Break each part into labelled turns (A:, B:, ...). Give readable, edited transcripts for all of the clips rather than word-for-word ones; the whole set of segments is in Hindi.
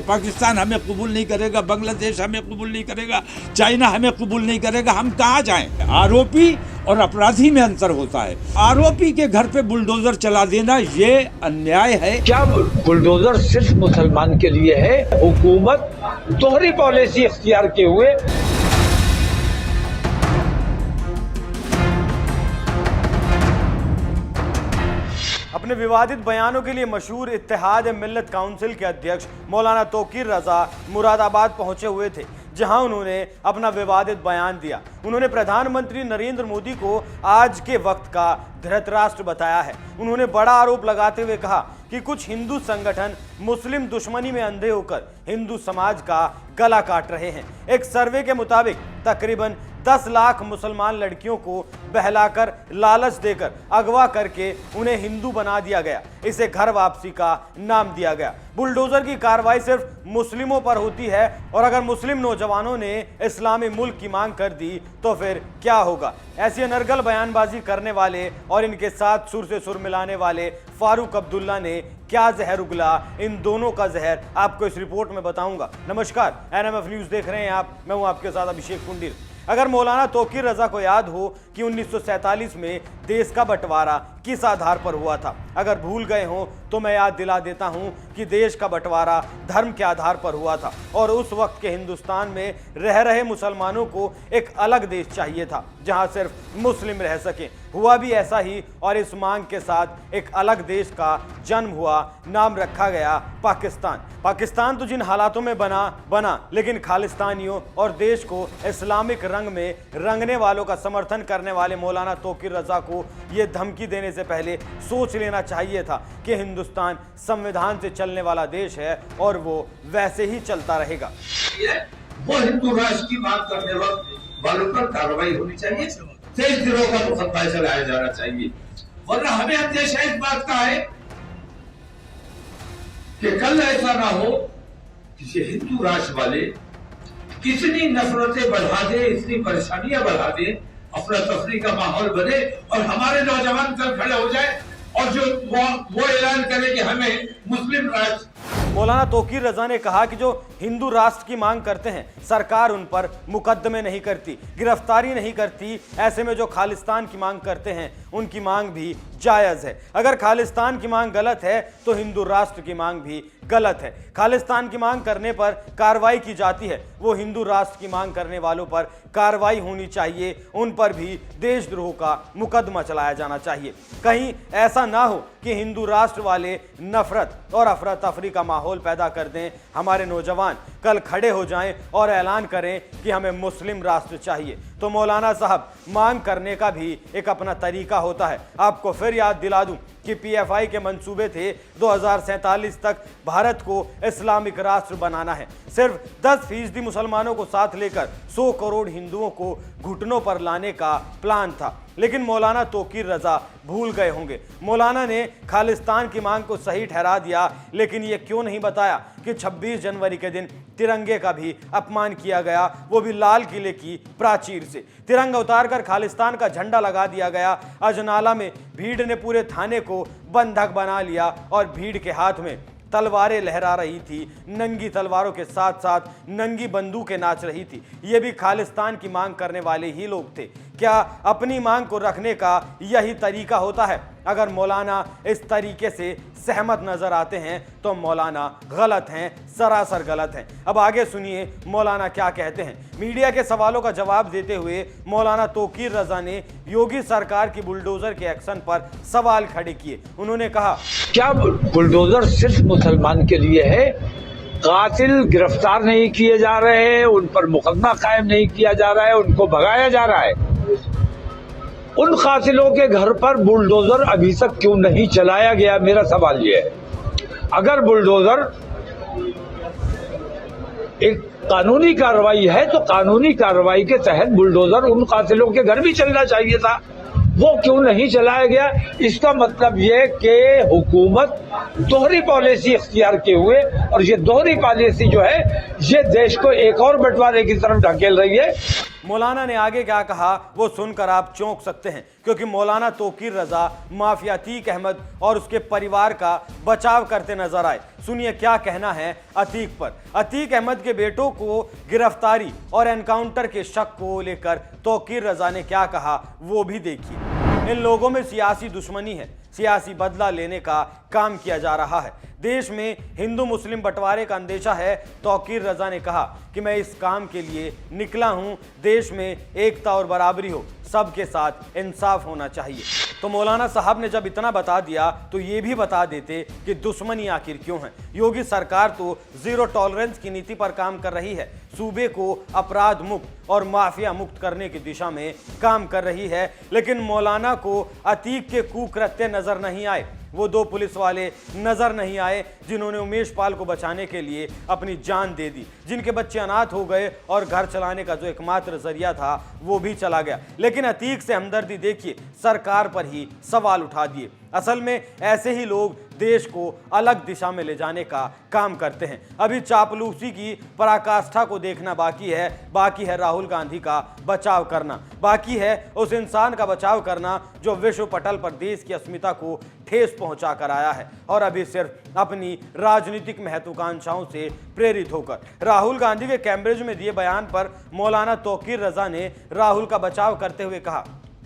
A: पाकिस्तान हमें कबूल नहीं करेगा, बांग्लादेश हमें कबूल नहीं करेगा, चाइना हमें कबूल नहीं करेगा, हम कहाँ जाएं? आरोपी और अपराधी में अंतर होता है। आरोपी के घर पे बुलडोजर चला देना ये अन्याय है।
B: क्या बुलडोजर सिर्फ मुसलमान के लिए है? हुकूमत दोहरी पॉलिसी इख्तियार किए हुए
C: अपने विवादित बयानों के लिए मशहूर इत्तेहाद मिल्लत काउंसिल के अध्यक्ष मौलाना तौकीर रजा मुरादाबाद पहुंचे हुए थे, जहां उन्होंने अपना विवादित बयान दिया। उन्होंने प्रधानमंत्री नरेंद्र मोदी को आज के वक्त का धृतराष्ट्र बताया है। उन्होंने बड़ा आरोप लगाते हुए कहा कि कुछ हिंदू संगठन मुस्लिम दुश्मनी में अंधे होकर हिंदू समाज का गला काट रहे हैं। एक सर्वे के मुताबिक तकरीबन 10 लाख मुसलमान लड़कियों को बहलाकर, लालच देकर, अगवा करके उन्हें हिंदू बना दिया गया। इसे घर वापसी का नाम दिया गया। बुलडोजर की कार्रवाई सिर्फ मुस्लिमों पर होती है और अगर मुस्लिम नौजवानों ने इस्लामी मुल्क की मांग कर दी तो फिर क्या होगा? ऐसी अनर्गल बयानबाजी करने वाले और इनके साथ सुर से सुर मिलाने वाले फारूक अब्दुल्ला ने क्या जहर उगला, इन दोनों का जहर आपको इस रिपोर्ट में बताऊंगा। नमस्कार, एनएमएफ न्यूज देख रहे हैं आप, मैं हूं आपके साथ अभिषेक कुंडीर। अगर मौलाना तौकीर रजा को याद हो कि 1947 में देश का बंटवारा किस आधार पर हुआ था, अगर भूल गए हो तो मैं याद दिला देता हूं कि देश का बंटवारा धर्म के आधार पर हुआ था और उस वक्त के हिंदुस्तान में रह रहे मुसलमानों को एक अलग देश चाहिए था जहां सिर्फ मुस्लिम रह सके। हुआ भी ऐसा ही और इस मांग के साथ एक अलग देश का जन्म हुआ, नाम रखा गया पाकिस्तान। पाकिस्तान तो जिन हालातों में बना लेकिन खालिस्तानियों और देश को इस्लामिक रंग में रंगने वालों का समर्थन करने वाले मौलाना तौकीर रजा को यह धमकी देने से पहले सोच लेना चाहिए था कि हिंदुस्तान संविधान से चलने वाला देश है और वो वैसे ही चलता रहेगा।
D: वो हिंदू राष्ट्र की बात करने वक्त वालों पर कार्रवाई होनी चाहिए, 23 दिनों का मुकदमा चलाया जाना चाहिए। वरना हमें अंदेशा इस बात का है कि कल ऐसा ना हो कि हिंदू राष्ट्र वाले इतनी नफरतें बढ़ा दे, इतनी परेशानियां बढ़ा दे, अफरा तफरी का माहौल बने और हमारे नौजवान कल खड़े हो जाए और जो वो ऐलान करे कि हमें मुस्लिम राष्ट्र।
C: मौलाना तौकीर रजा ने कहा कि जो हिंदू राष्ट्र की मांग करते हैं सरकार उन पर मुकदमे नहीं करती, गिरफ्तारी नहीं करती। ऐसे में जो खालिस्तान की मांग करते हैं उनकी मांग भी जायज़ है। अगर खालिस्तान की मांग गलत है तो हिंदू राष्ट्र की मांग भी गलत है। खालिस्तान की मांग करने पर कार्रवाई की जाती है, वो हिंदू राष्ट्र की मांग करने वालों पर कार्रवाई होनी चाहिए, उन पर भी देशद्रोह का मुकदमा चलाया जाना चाहिए। कहीं ऐसा ना हो कि हिंदू राष्ट्र वाले नफरत और अफरा तफरी का माहौल पैदा कर दें, हमारे नौजवान कल खड़े हो जाएं और ऐलान करें कि हमें मुस्लिम राष्ट्र चाहिए। तो मौलाना साहब, मांग करने का भी एक अपना तरीका होता है। आपको फिर याद दिला दूं कि पीएफआई के मंसूबे थे 2047 तक भारत को इस्लामिक राष्ट्र बनाना है। सिर्फ 10% मुसलमानों को साथ लेकर 100 करोड़ हिंदुओं को घुटनों पर लाने का प्लान था, लेकिन मौलाना तौकीर रजा भूल गए होंगे। मौलाना ने खालिस्तान की मांग को सही ठहरा दिया, लेकिन ये क्यों नहीं बताया कि 26 जनवरी के दिन तिरंगे का भी अपमान किया गया, वो भी लाल किले की प्राचीर से। तिरंगा उतारकर खालिस्तान का झंडा लगा दिया गया। अजनाला में भीड़ ने पूरे थाने को बंधक बना लिया और भीड़ के हाथ में तलवारें लहरा रही थी, नंगी तलवारों के साथ साथ नंगी बंदूकें नाच रही थी। ये भी खालिस्तान की मांग करने वाले ही लोग थे। क्या अपनी मांग को रखने का यही तरीका होता है? अगर मौलाना इस तरीके से सहमत नजर आते हैं तो मौलाना गलत हैं, सरासर गलत हैं। अब आगे सुनिए मौलाना क्या कहते हैं। मीडिया के सवालों का जवाब देते हुए मौलाना तौकीर रजा ने योगी सरकार की बुलडोजर के एक्शन पर सवाल खड़े किए। उन्होंने कहा,
B: क्या बुलडोजर सिर्फ मुसलमान के लिए है? कातिल गिरफ्तार नहीं किए जा रहे हैं, उन पर मुकदमा कायम नहीं किया जा रहा है, उनको भगाया जा रहा है। उन कातिलों के घर पर बुलडोजर अभी तक क्यों नहीं चलाया गया? मेरा सवाल यह है। अगर बुलडोजर एक कानूनी कार्रवाई है तो कानूनी कार्रवाई के तहत बुलडोजर उन कातिलों के घर भी चलना चाहिए था, वो क्यों नहीं चलाया गया? इसका मतलब ये कि हुकूमत दोहरी पॉलिसी इख्तियार किए हुए और ये दोहरी पॉलिसी जो है ये देश को एक और बंटवारे की तरफ ढकेल रही है।
C: मौलाना ने आगे क्या कहा वो सुनकर आप चौंक सकते हैं, क्योंकि मौलाना तौकीर रजा माफिया अतीक अहमद और उसके परिवार का बचाव करते नजर आए। सुनिए क्या कहना है अतीक पर। अतीक अहमद के बेटों को गिरफ्तारी और एनकाउंटर के शक को लेकर तौकीर रजा ने क्या कहा वो भी देखिए। इन लोगों में सियासी दुश्मनी है, सियासी बदला लेने का काम किया जा रहा है। देश में हिंदू मुस्लिम बंटवारे का अंदेशा है। तौकीर रजा ने कहा कि मैं इस काम के लिए निकला हूं, देश में एकता और बराबरी हो, सबके साथ इंसाफ होना चाहिए। तो मौलाना साहब ने जब इतना बता दिया तो ये भी बता देते कि दुश्मनी आखिर क्यों है। योगी सरकार तो जीरो टॉलरेंस की नीति पर काम कर रही है, सूबे को अपराध मुक्त और माफिया मुक्त करने की दिशा में काम कर रही है, लेकिन मौलाना को अतीक के कुकृत्य नजर नहीं आए। वो दो पुलिस वाले नजर नहीं आए जिन्होंने उमेश पाल को बचाने के लिए अपनी जान दे दी, जिनके बच्चे अनाथ हो गए और घर चलाने का जो एकमात्र जरिया था वो भी चला गया। लेकिन अतीक से हमदर्दी देखिए, सरकार पर ही सवाल उठा दिए। असल में ऐसे ही लोग देश को अलग दिशा में ले जाने का काम करते हैं। अभी चापलूसी की पराकाष्ठा को देखना बाकी है राहुल गांधी का बचाव करना, बाकी है उस इंसान का बचाव करना जो विश्व पटल पर देश की अस्मिता को ठेस पहुंचा कर आया है, और अभी सिर्फ अपनी राजनीतिक महत्वाकांक्षाओं से प्रेरित होकर। राहुल गांधी के कैम्ब्रिज में दिए बयान पर मौलाना तौकीर रजा ने राहुल का बचाव करते हुए कहा,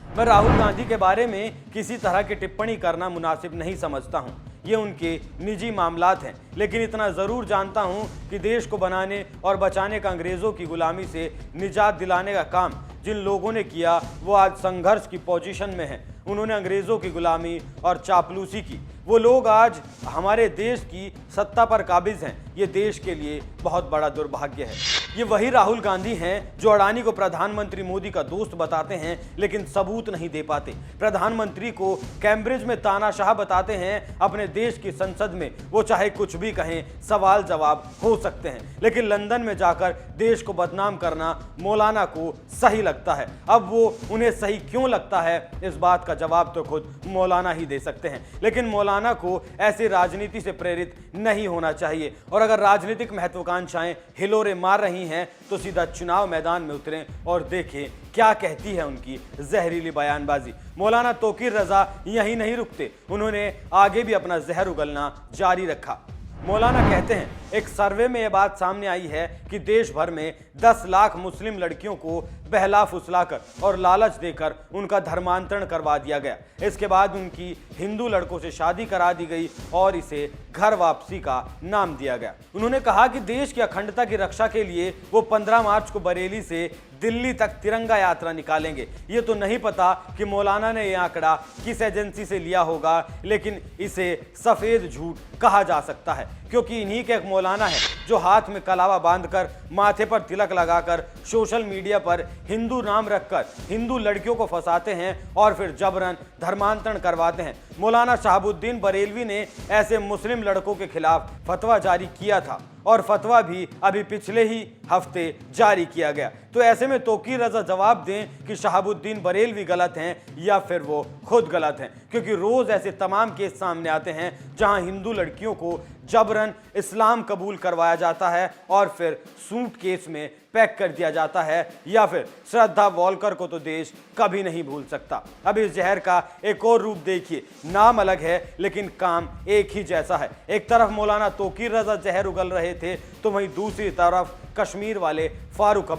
C: मैं राहुल गांधी के बारे में किसी तरह की टिप्पणी करना मुनासिब नहीं समझता हूं, ये उनके निजी मामलात हैं, लेकिन इतना ज़रूर जानता हूं कि देश को बनाने और बचाने का अंग्रेज़ों की गुलामी से निजात दिलाने का काम जिन लोगों ने किया वो आज संघर्ष की पोजीशन में हैं। उन्होंने अंग्रेज़ों की गुलामी और चापलूसी की, वो लोग आज हमारे देश की सत्ता पर काबिज हैं। ये देश के लिए बहुत बड़ा दुर्भाग्य है। ये वही राहुल गांधी हैं जो अडानी को प्रधानमंत्री मोदी का दोस्त बताते हैं लेकिन सबूत नहीं दे पाते, प्रधानमंत्री को कैम्ब्रिज में तानाशाह बताते हैं। अपने देश की संसद में वो चाहे कुछ भी कहें, सवाल जवाब हो सकते हैं, लेकिन लंदन में जाकर देश को बदनाम करना मौलाना को सही लगता है। अब वो उन्हें सही क्यों लगता है इस बात का जवाब तो खुद मौलाना ही दे सकते हैं, लेकिन मौलाना को ऐसी राजनीति से प्रेरित नहीं होना चाहिए। और अगर राजनीतिक महत्वाकांक्षाएं हिलोरे मार रही हैं तो सीधा चुनाव मैदान में उतरें और देखें क्या कहती है उनकी जहरीली बयानबाजी। मौलाना तौकीर रजा यहीं नहीं रुकते, उन्होंने आगे भी अपना जहर उगलना जारी रखा। मौलाना कहते हैं, एक सर्वे में यह बात सामने आई है कि देश भर में 10 लाख मुस्लिम लड़कियों को बहला फुसलाकर और लालच देकर उनका धर्मांतरण करवा दिया गया। इसके बाद उनकी हिंदू लड़कों से शादी करा दी गई और इसे घर वापसी का नाम दिया गया। उन्होंने कहा कि देश की अखंडता की रक्षा के लिए वो 15 मार्च को बरेली से दिल्ली तक तिरंगा यात्रा निकालेंगे। ये तो नहीं पता कि मौलाना ने यह आंकड़ा किस एजेंसी से लिया होगा, लेकिन इसे सफेद झूठ कहा जा सकता है, क्योंकि इन्हीं के एक मौलाना है जो हाथ में कलावा बांधकर, माथे पर तिलक लगाकर, सोशल मीडिया पर हिंदू नाम रखकर हिंदू लड़कियों को फंसाते हैं और फिर जबरन धर्मांतरण करवाते हैं। मौलाना शहाबुद्दीन बरेलवी ने ऐसे मुस्लिम लड़कों के खिलाफ फतवा जारी किया था और फतवा भी अभी पिछले ही हफ्ते जारी किया गया। तो ऐसे में तौकीर रजा जवाब दें कि शहाबुद्दीन बरेलवी गलत हैं या फिर वो खुद गलत हैं, क्योंकि रोज ऐसे तमाम केस सामने आते हैं जहां हिंदू लड़कियों को जबरन इस्लाम कबूल करवाया जाता है और फिर सूटकेस में पैक कर दिया जाता है, या फिर श्रद्धा वॉलकर को तो देश कभी नहीं भूल सकता। अब इस जहर का एक और रूप देखिए, नाम अलग है लेकिन काम एक ही जैसा है। एक तरफ मौलाना तौकीर रजा जहर उगल रहे थे तो वहीं दूसरी तरफ कश्मीर वाले फारूक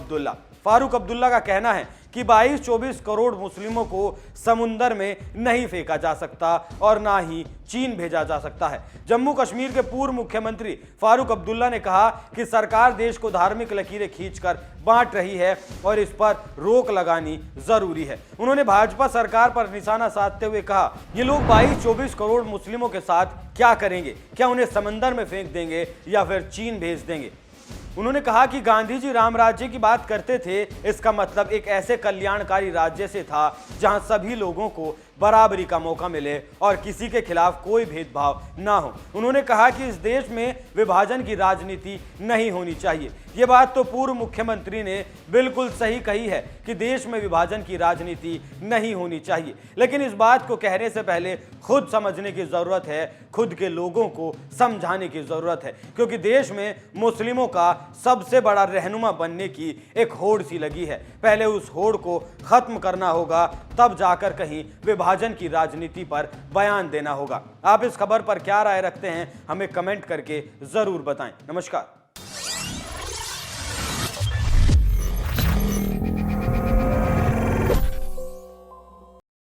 C: अब्दुल्ला का कहना है कि 22-24 करोड़ मुस्लिमों को समुंदर में नहीं फेंका जा सकता और ना ही चीन भेजा जा सकता है। जम्मू कश्मीर के पूर्व मुख्यमंत्री फारूक अब्दुल्ला ने कहा कि सरकार देश को धार्मिक लकीरें खींचकर बांट रही है और इस पर रोक लगानी जरूरी है। उन्होंने भाजपा सरकार पर निशाना साधते हुए कहा, ये लोग 22-24 करोड़ मुस्लिमों के साथ क्या करेंगे? क्या उन्हें समंदर में फेंक देंगे या फिर चीन भेज देंगे? उन्होंने कहा कि गांधी जी राम राज्य की बात करते थे, इसका मतलब एक ऐसे कल्याणकारी राज्य से था जहां सभी लोगों को बराबरी का मौका मिले और किसी के खिलाफ कोई भेदभाव ना हो। उन्होंने कहा कि इस देश में विभाजन की राजनीति नहीं होनी चाहिए। ये बात तो पूर्व मुख्यमंत्री ने बिल्कुल सही कही है कि देश में विभाजन की राजनीति नहीं होनी चाहिए, लेकिन इस बात को कहने से पहले खुद समझने की जरूरत है, खुद के लोगों को समझाने की जरूरत है, क्योंकि देश में मुस्लिमों का सबसे बड़ा रहनुमा बनने की एक होड़ सी लगी है। पहले उस होड़ को खत्म करना होगा, तब जाकर कहीं विभाजन की राजनीति पर बयान देना होगा। आप इस खबर पर क्या राय रखते हैं, हमें कमेंट करके जरूर बताएं। नमस्कार।